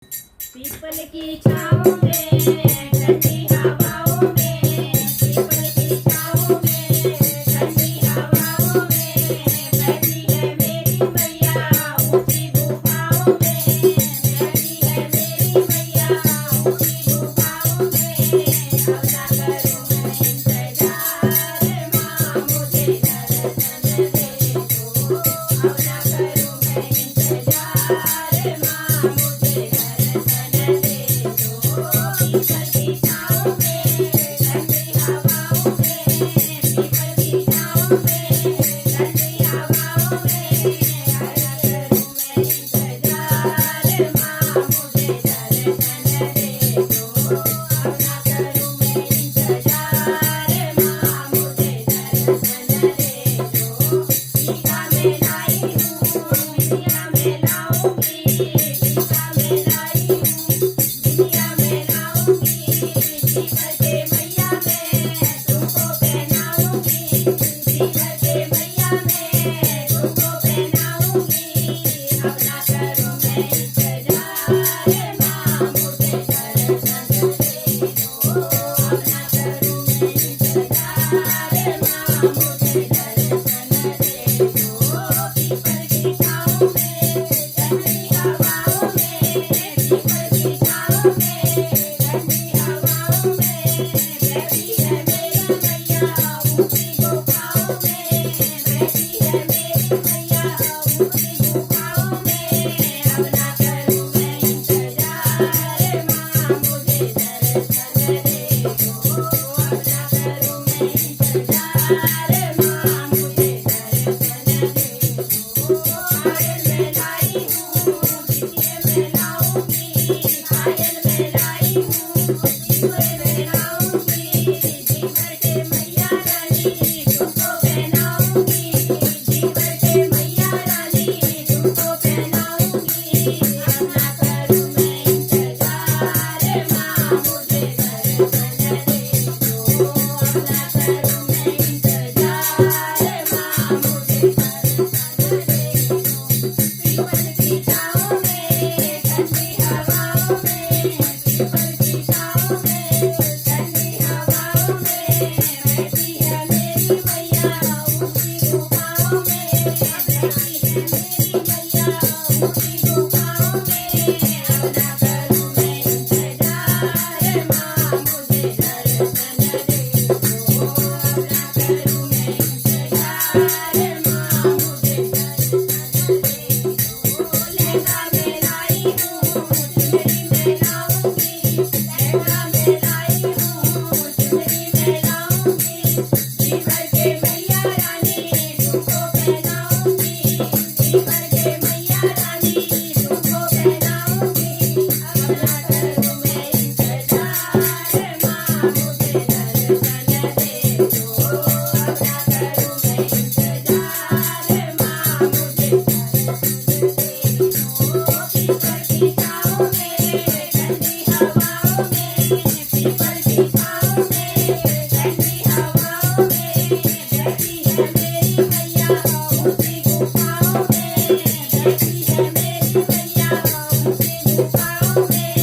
People की छाँव में ठंडी हवाओं में, पीपल की छाँव में ठंडी हवाओं में बैठी है मेरी मैया ऊंची गुफाओं में, बैठी है मेरी मैया ऊंची गुफाओं में। अब ना करूँ मैं इंतजार माँ मुझे दर्शन दे दो, अब ना करूँ मैं इंतजार माँ मुझे दर्शन दे दो। पीपल की छाँव में ठंडी हवाओं में, पीपल की छाँव में ठंडी हवाओं में अब ना करूँ मैं इंतजार माँ मुझे दर्शन दे दो, अब ना करूँ मैं इंतजार माँ मुझे दर्शन दे दो। टीका में लाई हूँ बिंदिया में लाऊंगी, टीका में लाई हूँ बिंदिया में लाऊंगी, पीपल के मैया मैं तुमको पहनाऊंगी, पीपल के मैया मैं तुमको पहनाऊंगी। अब ना करूँ मैं इंतजार माँ मुझे दर्शन दे दो, अब ना करूँ मैं इंतजार माँ मुझे दर्शन दे दो। पीपल की छाँव में ठंडी हवाओं में, पीपल की छाँव में ठंडी हवाओं में बैठी है मेरी मैया ऊंची गुफाओं में, बैठी है मेरी मैया ऊंची गुफाओं में। अब ना करूँ मैं इंतजार माँ मुझे दर्शन दे दो, अब ना करूँ मैं इंतजार माँ मुझे दर्शन दे दो। पायल में लाई हूँ बिंदिया में लाऊंगी, पायल में लाई हूँ सिंदूर में लाऊंगी, जीवर के मैया रानी तुमको पहनाऊंगी, जीवर के मैया रानी तुमको पहनाऊंगी। अब ना करूँ मैं इंतजार माँ मुझे दर्शन दे दो, अब ना करूँ मैं इंतजार माँ मुझे दर्शन दे दो। पीपल की छाँव में ठंडी हवाओं में, पीपल की छाँव में ठंडी हवाओं में बैठी है मेरी मैया ऊंची गुफाओं में, बैठी है मेरी मैया ऊंची गुफाओं में। अब ना करूँ मैं इंतजार माँ मुझे दर्शन दे दो, अब ना करूँ मैं इंतजार माँ मुझे दर्शन दे दो। लहंगा में लाई हूँ चुनरी में लाऊंगी, लहंगा में लाई हूँ चुनरी में लाऊंगी, जीवर के मैया रानी तुमको पहनाऊंगी, जीवर के मैया रानी तुमको पहनाऊंगी। अब ना करूँ मैं इंतजार माँ मुझे दर्शन दे दो, अब ना करूँ मैं इंतजार माँ मुझे दर्शन दे दो। पीपल की छाँव में ठंडी हवाओं में, पीपल की छाँव में ठंडी हवाओं में बैठी है मेरी मैया ऊंची गुफाओं में, बैठी है मेरी मैया ऊंची गुफाओं में।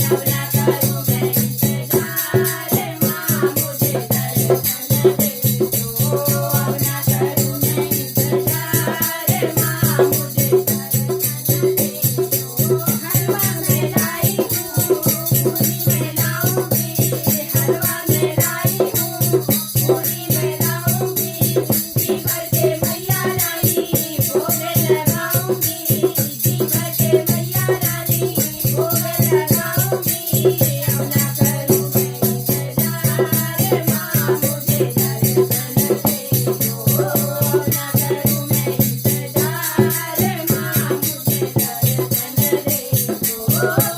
अब ना करूँ मैं इंतजार माँ मुझे दर्शन दे दो, अब ना करूँ मैं इंतजार माँ मुझे दर्शन दे दो। हलवा में लाई हूँ पूरी में लाऊंगी, हलवा में लाई हूँ पूरी में लाऊंगी, जीवर के मैया रानी भोग लगाऊंगी, जीवर के मैया रानी भोग लगाऊंगी। अब ना करूँ मैं इंतजार माँ मुझे दर्शन दे दो, अब ना करूँ मैं इंतजार माँ मुझे दर्शन दे दो।